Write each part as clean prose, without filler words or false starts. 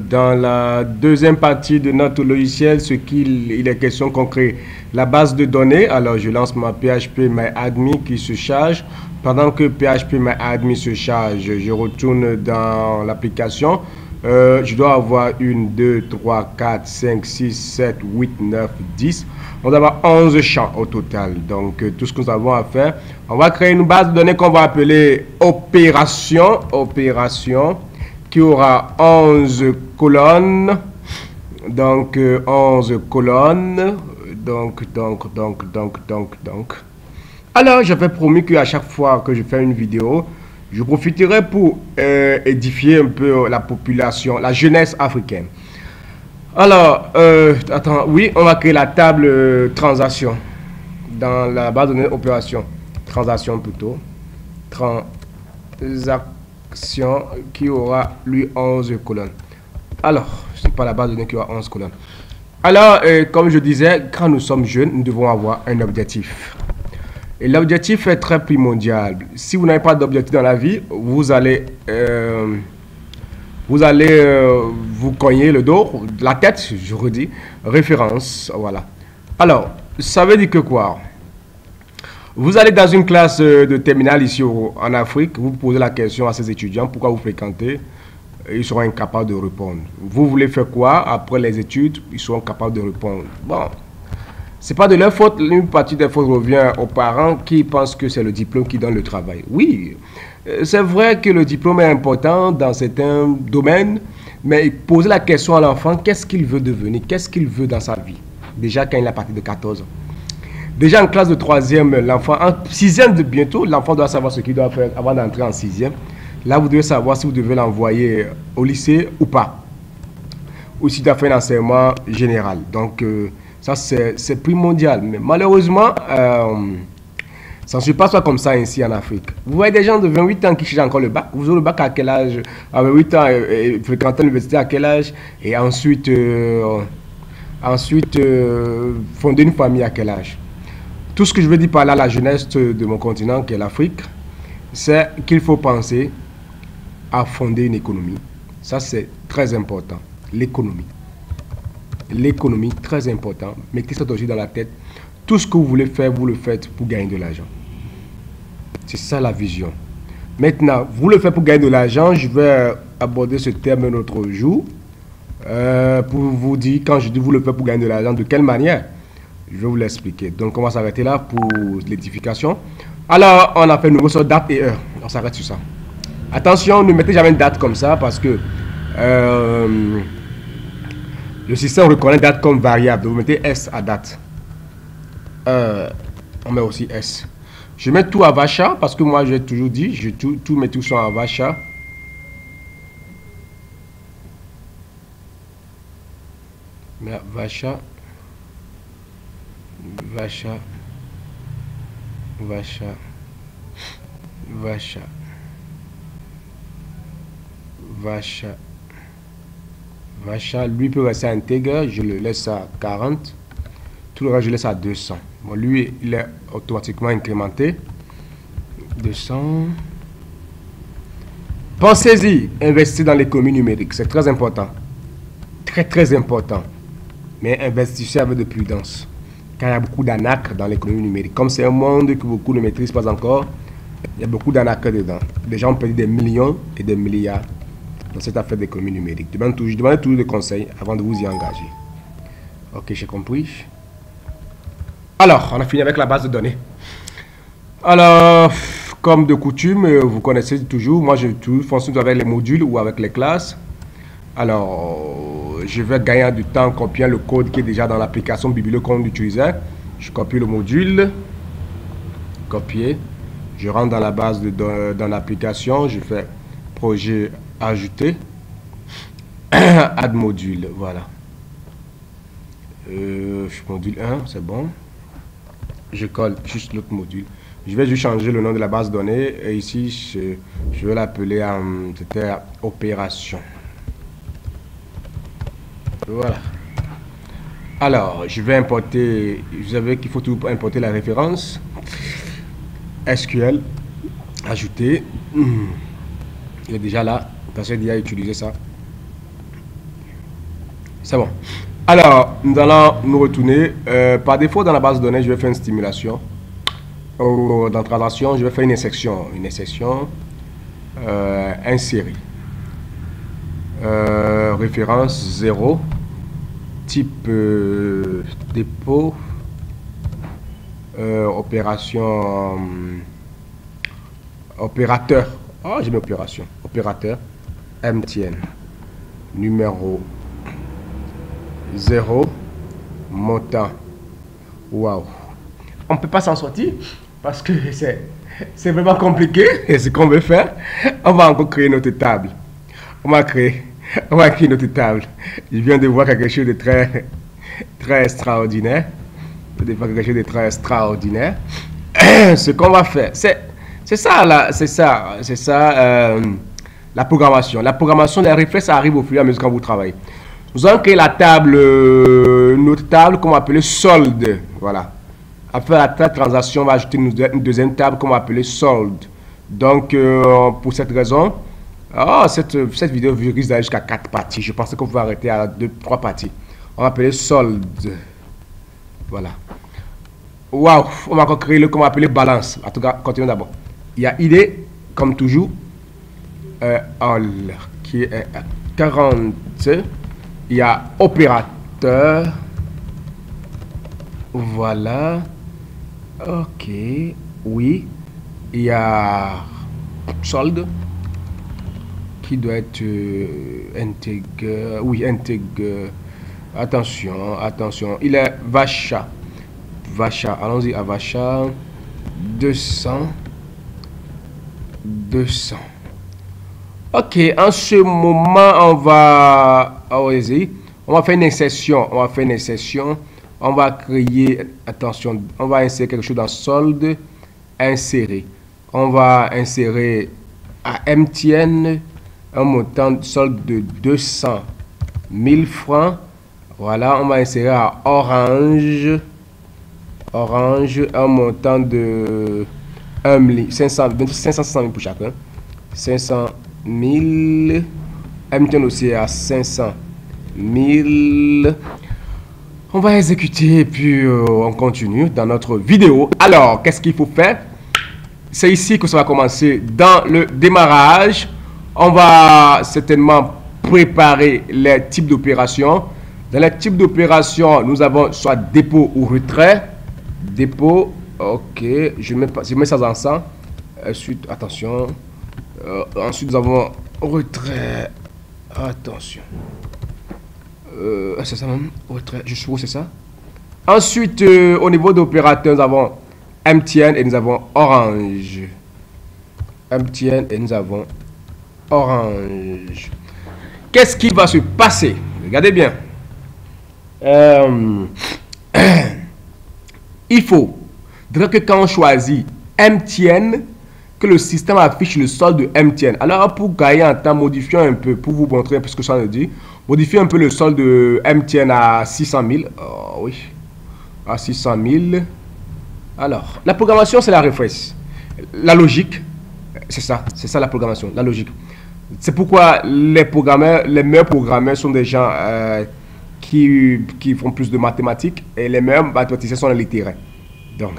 dans la deuxième partie de notre logiciel, ce qu'il est question qu'on crée la base de données. Alors, je lance ma phpMyAdmin qui se charge. Pendant que phpMyAdmin se charge, je retourne dans l'application. Je dois avoir 1, 2, 3, 4, 5, 6, 7, 8, 9, 10. On doit avoir 11 champs au total. Donc, tout ce que nous avons à faire, on va créer une base de données qu'on va appeler opération, qui aura 11 colonnes. Donc, 11 colonnes. Donc. Alors, j'avais promis qu'à chaque fois que je fais une vidéo, je profiterai pour édifier un peu la population, la jeunesse africaine. Alors, attends, oui, on va créer la table transaction dans la base de données opération. Transaction plutôt. Transaction qui aura, lui, 11 colonnes. Alors, c'est pas la base de données qui aura 11 colonnes. Alors, comme je disais, quand nous sommes jeunes, nous devons avoir un objectif. Et l'objectif est très primordial. Si vous n'avez pas d'objectif dans la vie, vous allez vous cogner le dos, la tête, je redis, référence, voilà. Alors, ça veut dire que quoi? Vous allez dans une classe de terminale ici en Afrique, vous posez la question à ces étudiants, pourquoi vous fréquentez? Ils seront incapables de répondre. Vous voulez faire quoi après les études? Ils seront capables de répondre. Bon. C'est pas de leur faute, une partie des fautes revient aux parents qui pensent que c'est le diplôme qui donne le travail. Oui, c'est vrai que le diplôme est important dans certains domaines, mais poser la question à l'enfant, qu'est-ce qu'il veut devenir, qu'est-ce qu'il veut dans sa vie, déjà quand il a parti de 14 ans. Déjà en classe de 3e, l'enfant, en 6e de bientôt, l'enfant doit savoir ce qu'il doit faire avant d'entrer en 6e. Là, vous devez savoir si vous devez l'envoyer au lycée ou pas, ou s'il doit faire un enseignement général. Donc, ça, c'est primordial. Mais malheureusement, ça ne se passe pas comme ça ici en Afrique. Vous voyez des gens de 28 ans qui cherchent encore le bac. Vous avez le bac à quel âge? À 28 ans, fréquenter l'université à quel âge? Et ensuite, fonder une famille à quel âge? Tout ce que je veux dire par là, la jeunesse de mon continent, qui est l'Afrique, c'est qu'il faut penser à fonder une économie. Ça, c'est très important. L'économie. L'économie, très important. Mettez ça aussi dans la tête. Tout ce que vous voulez faire, vous le faites pour gagner de l'argent. C'est ça la vision. Maintenant, vous le faites pour gagner de l'argent. Je vais aborder ce terme un autre jour. Pour vous dire, quand je dis vous le faites pour gagner de l'argent, de quelle manière? Je vais vous l'expliquer. Donc, on va s'arrêter là pour l'édification. Alors, on a fait nouveau sur date et heure. On s'arrête sur ça. Attention, ne mettez jamais une date comme ça parce que le système reconnaît date comme variable. Vous mettez S à date. On met aussi S. Je mets tout à Vacha parce que moi j'ai toujours dit, je mets tout ça à Vacha. Mais Vacha. Vacha, lui peut rester intègre, je le laisse à 40. Tout le reste, je laisse à 200. Bon, lui, il est automatiquement incrémenté. 200. Pensez-y, investissez dans l'économie numérique. C'est très important. Très, très important. Mais investissez avec de prudence. Car il y a beaucoup d'arnaques dans l'économie numérique. Comme c'est un monde que beaucoup ne maîtrisent pas encore, il y a beaucoup d'arnaques dedans. Les gens ont perdu des millions et des milliards dans cette affaire d'économie numérique. Je demande toujours des conseils avant de vous y engager. Ok, j'ai compris. Alors, on a fini avec la base de données. Alors, comme de coutume, vous connaissez toujours, moi je fonctionne avec les modules ou avec les classes. Alors, je vais gagner du temps en copiant le code qui est déjà dans l'application Biblio qu'on utilisait. Je copie le module, copier. Je rentre dans la base dans l'application, je fais projet ajouter, add module, voilà. Module 1, c'est bon. Je colle juste l'autre module. Je vais juste changer le nom de la base de données et ici je vais l'appeler opération. Voilà. Alors, je vais importer, vous savez qu'il faut toujours importer la référence. SQL, ajouter. Il est déjà là, parce que j'ai déjà utilisé ça. C'est bon. Alors, nous allons nous retourner. Par défaut, dans la base de données, je vais faire une stimulation. Dans transaction, je vais faire une insertion. Une insertion. Insérer. Référence 0. Type dépôt. Opération. Opérateur. Oh, j'ai mis opération. Opérateur. MTN. Numéro 0. Montant. Waouh. On ne peut pas s'en sortir parce que c'est vraiment compliqué. Et ce qu'on veut faire, on va encore créer notre table. On va créer notre table. Je viens de voir quelque chose de très extraordinaire. Je viens de voir quelque chose de très extraordinaire. Ce qu'on va faire, c'est ça, la programmation. La programmation des réflexes arrive au fur et à mesure quand vous travaillez. Nous allons créer la table, notre table qu'on va appeler solde. Voilà. Après la transaction, on va ajouter une deuxième table qu'on va appeler solde. Donc, pour cette raison, cette vidéo risque d'aller jusqu'à 4 parties. Je pensais qu'on pouvait arrêter à 2-3 parties. On va appeler solde. Voilà. Waouh, on va encore créer le qu'on va appeler balance. En tout cas, continuons d'abord. Il y a ID, comme toujours, all, qui est 40. Il y a opérateur. Voilà. Ok. Oui. Il y a solde qui doit être intégré. Oui, intégré. Attention, attention. Il est Vacha. Vacha. Allons-y à Vacha. 200. Ok. En ce moment, on va faire une insertion. On va créer, attention, on va insérer quelque chose dans solde, insérer. On va insérer à MTN un montant de solde de 200 000 francs. Voilà, on va insérer à Orange un montant de 500 000 pour chacun. 500 000. MTN aussi à 500 000. On va exécuter et puis on continue dans notre vidéo. Alors, qu'est-ce qu'il faut faire? C'est ici que ça va commencer dans le démarrage. On va certainement préparer les types d'opérations. Dans les types d'opérations, nous avons soit dépôt ou retrait. Dépôt, ok, je mets ça ensemble. Ensuite, attention. Ensuite, nous avons retrait. Attention. C'est ça même, retrait, je suppose c'est ça. Ensuite, au niveau d'opérateurs, nous avons MTN et nous avons Orange. MTN et nous avons Orange. Qu'est-ce qui va se passer? Regardez bien. Il faut que quand on choisit MTN, que le système affiche le solde de MTN. Alors, pour gagner en temps, modifions un peu, pour vous montrer un peu ce que ça nous dit. Modifiez un peu le solde de MTN à 600 000. Oh, oui. À 600 000. Alors, la programmation, c'est la réflexe. La logique, c'est ça la programmation, la logique. C'est pourquoi les meilleurs programmeurs sont des gens qui font plus de mathématiques et les meilleurs mathématiciens sont les littéraires. Donc,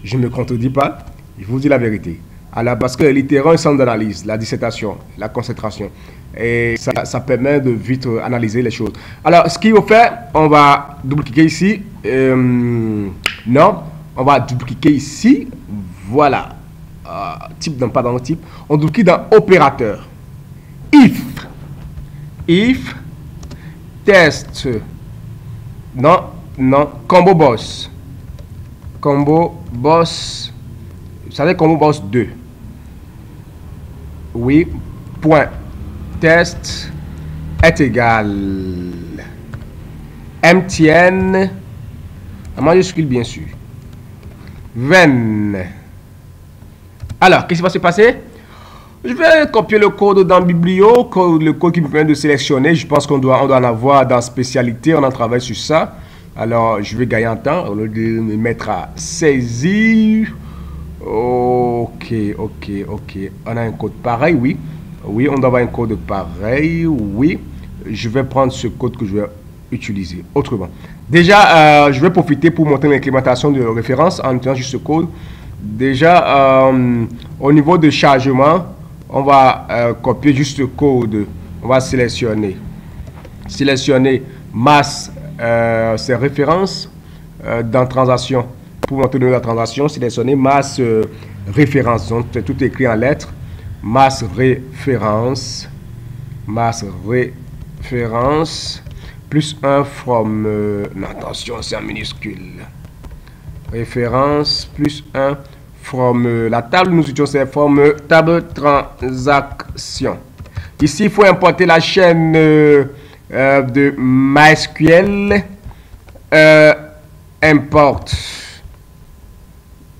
je ne me contredis pas, je vous dis la vérité. Alors, parce que les littéraires, un centre d'analyse, la dissertation, la concentration. Et ça permet de vite analyser les choses. Alors, ce qu'il faut faire, on va double-cliquer ici. Non, on va double-cliquer ici. Voilà. Pas dans le type. On double-clique dans opérateur. If. Test. Non. Combo boss. Combo boss. Vous savez, combo boss 2. Oui. Point. Test est égal MTN en majuscule bien sûr 20. Alors, qu'est-ce qui va se passer? Je vais copier le code dans Biblio, le code qui me permet de sélectionner. Je pense qu'on doit en avoir dans spécialité, on en travaille sur ça. Alors, je vais gagner en temps au lieu de me mettre à saisir. Ok. On a un code pareil, oui. Oui, on doit avoir un code pareil, oui. Je vais prendre ce code que je vais utiliser autrement. Déjà, je vais profiter pour montrer l'incrémentation de référence en utilisant juste ce code. Déjà, au niveau de chargement, on va copier juste le code. On va sélectionner masse, c'est référence dans transaction. Pour montrer la transaction, sélectionner masse référence. Donc, c'est tout écrit en lettres. Masse référence. Masse référence. Plus 1 from. Non, attention, c'est en minuscule. Référence plus 1 from. La table, nous utilisons c'est from table transaction. Ici, il faut importer la chaîne de MySQL. Import.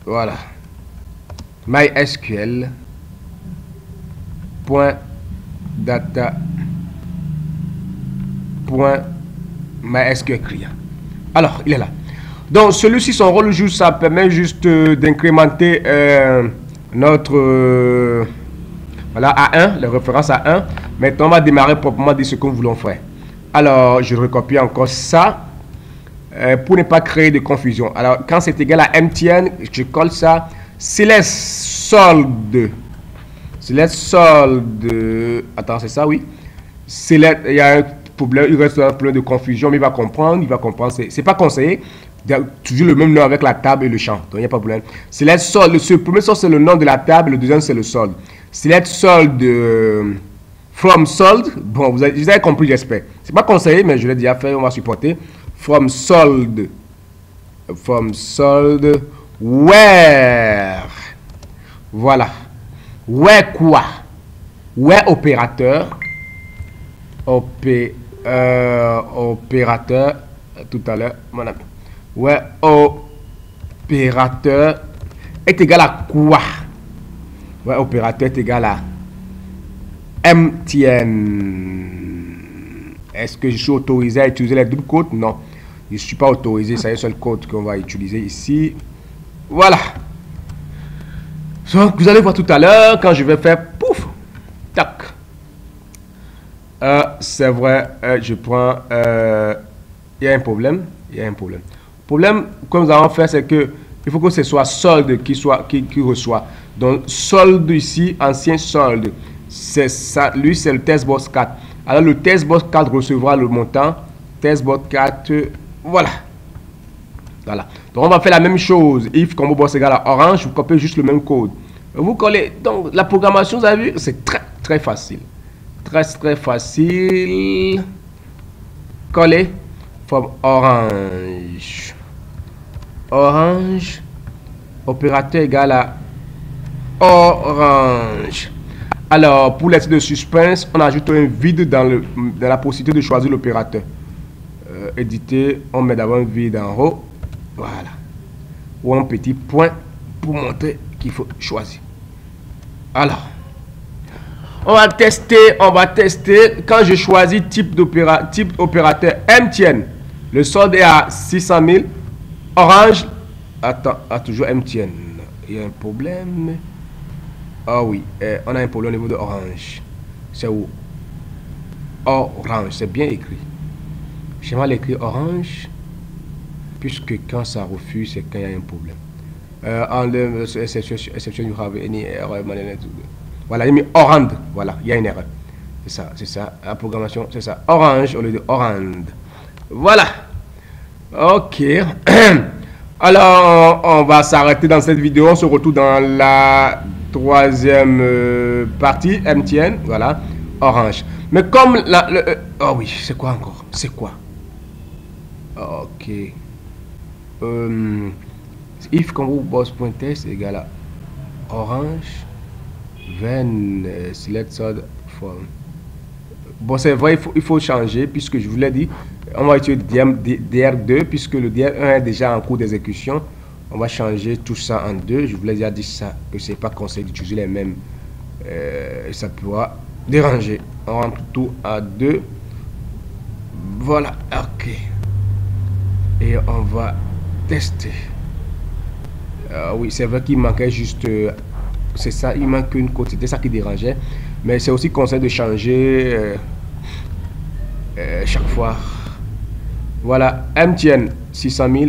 Voilà. MySQL. .data. .mysql client. Alors, il est là. Donc, celui-ci, son rôle, juste, ça permet juste d'incrémenter notre voilà, A1, la référence à 1. Maintenant, on va démarrer proprement de ce que nous voulons faire. Alors, je recopie encore ça pour ne pas créer de confusion. Alors, quand c'est égal à MTN, je colle ça. Select solde. Select solde. Attends, c'est ça, oui. Select, il y a un problème, il reste un problème de confusion, mais il va comprendre. C'est pas conseillé. Toujours le même nom avec la table et le champ. Donc, il n'y a pas de problème. Select solde. Le premier solde, c'est le nom de la table. Le deuxième, c'est le solde. Select solde. From solde. Bon, vous avez compris, j'espère. C'est pas conseillé, mais je l'ai déjà fait. On va supporter. From solde. From solde. Where. Voilà. Where quoi? Where opérateur. Opérateur. Tout à l'heure, mon ami. Ouais, opérateur est égal à quoi? Ouais, opérateur est égal à MTN. Est-ce que je suis autorisé à utiliser les doubles codes? Non, je ne suis pas autorisé. C'est un seul code qu'on va utiliser ici. Voilà. Donc, vous allez voir tout à l'heure quand je vais faire pouf, tac. C'est vrai, je prends. Il y a un problème. Le problème que nous allons faire, c'est que il faut que ce soit solde qui reçoit. Donc, solde ici, ancien solde. C'est ça, lui, c'est le testbox 4. Alors, le testbox 4 recevra le montant. Testbox 4, voilà. Voilà. Donc, on va faire la même chose. If combo boss égale à orange, vous copiez juste le même code. Vous collez. Donc, la programmation, vous avez vu, c'est très facile. Très facile. Coller. From orange. Orange. Opérateur égal à orange. Alors, pour les titres de suspense, on ajoute un vide dans la possibilité de choisir l'opérateur. Éditer, on met d'abord un vide en haut. Voilà. Ou un petit point pour montrer qu'il faut choisir. Alors, on va tester. Quand je choisis type opérateur MTN, le solde est à 600 000. Orange, attends, toujours MTN. Il y a un problème. Ah oui, on a un problème au niveau de Orange. C'est où? Orange, c'est bien écrit. J'aimerais l'écrire Orange, puisque quand ça refuse, c'est quand il y a un problème. Exception, you have any error. Voilà, il y a mis Orange. Voilà, il y a une erreur. C'est ça. La programmation, c'est ça. Orange au lieu de Orange. Voilà. Ok. Alors, on va s'arrêter dans cette vidéo. On se retrouve dans la troisième partie. MTN. Voilà. Orange. Mais comme oh oui, c'est quoi encore? C'est quoi? Ok. If combo boss.test égale à orange. Then select solde from. Bon, c'est vrai, il faut changer, puisque je vous l'ai dit, on va utiliser DR2, puisque le DR1 est déjà en cours d'exécution. On va changer tout ça en 2. Je vous l'ai déjà dit ça, que c'est pas conseillé d'utiliser les mêmes. Ça pourra déranger. On rentre tout à 2. Voilà, ok. Et on va tester. Oui, c'est vrai qu'il manquait juste... c'est ça, il manque une côte, c'était ça qui dérangeait. Mais c'est aussi conseil de changer chaque fois. Voilà, MTN 600 000,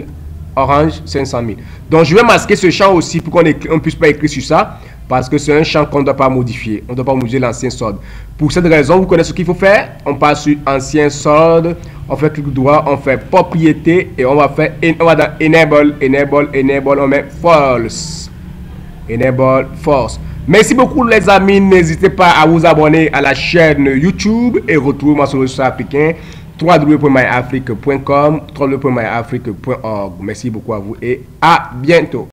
Orange 500 000. Donc je vais masquer ce champ aussi pour qu'on ne puisse pas écrire sur ça, parce que c'est un champ qu'on ne doit pas modifier. On ne doit pas modifier l'ancien solde. Pour cette raison, vous connaissez ce qu'il faut faire. On passe sur ancien solde, on fait clic droit, on fait propriété et on va faire on va dans enable, on met false. Enable false. Merci beaucoup les amis, n'hésitez pas à vous abonner à la chaîne YouTube et retrouvez-moi sur le site africain www.myafrique.com, www.myafrique.org. Merci beaucoup à vous et à bientôt.